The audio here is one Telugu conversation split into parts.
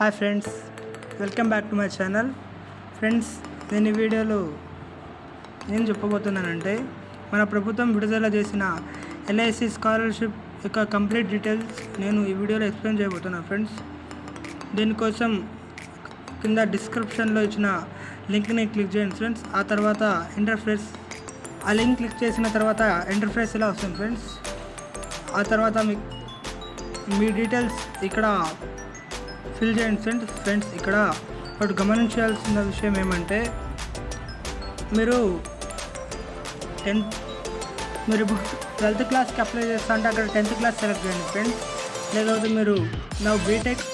Hi friends, welcome back to my channel. Friends, నేను ఈ వీడియోలో ఏం చెప్పబోతున్నానంటే మన ప్రభుత్వం విడుదల చేసిన ఎల్ఐసి స్కాలర్షిప్ యొక్క కంప్లీట్ డీటెయిల్స్ నేను ఈ వీడియోలో ఎక్స్ప్లెయిన్ చేయబోతున్నాను. ఫ్రెండ్స్, దీనికోసం కింద డిస్క్రిప్షన్లో ఇచ్చిన లింక్ని క్లిక్ చేయండి ఫ్రెండ్స్. ఆ తర్వాత ఇంటర్ఫేస్, ఆ లింక్ క్లిక్ చేసిన తర్వాత ఇంటర్ఫేస్ ఇలా వస్తుంది ఫ్రెండ్స్. ఆ తర్వాత మీ డీటెయిల్స్ ఇక్కడ ఫిల్ చేయండి ఫ్రెండ్స్. ఇక్కడ ఒకటి గమనించాల్సిన విషయం ఏమంటే మీరు ఇప్పుడు 12th క్లాస్కి అప్లై చేస్తా అంటే అక్కడ 10th క్లాస్ సెలెక్ట్ చేయండి ఫ్రెండ్స్. లేకపోతే మీరు నా బీటెక్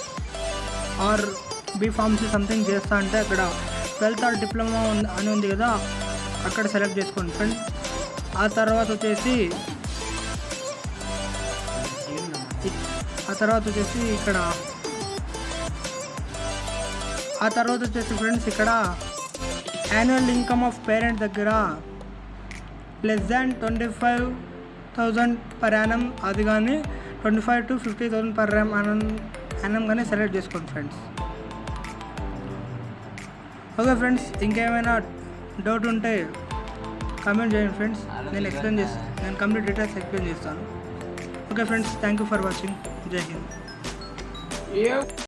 ఆర్ బీఫార్మసీ సంథింగ్ చేస్తా అంటే అక్కడ 12th ఆర్ డిప్లొమా అని ఉంది కదా, అక్కడ సెలెక్ట్ చేసుకోండి ఫ్రెండ్స్. ఆ తర్వాత వచ్చేసి ఫ్రెండ్స్ ఇక్కడ యాన్యువల్ ఇన్కమ్ ఆఫ్ పేరెంట్ దగ్గర <25,000 పర్ యానం, అది కానీ 25 to 50,000 పర్ యానం కానీ సెలెక్ట్ చేసుకోండి ఫ్రెండ్స్. ఓకే ఫ్రెండ్స్, ఇంకేమైనా డౌట్ ఉంటే కామెంట్ చేయండి ఫ్రెండ్స్. నేను కంప్లీట్ డీటెయిల్స్ ఎక్స్ప్లెయిన్ చేస్తాను. Okay friends, thank you for watching. జై హింద్.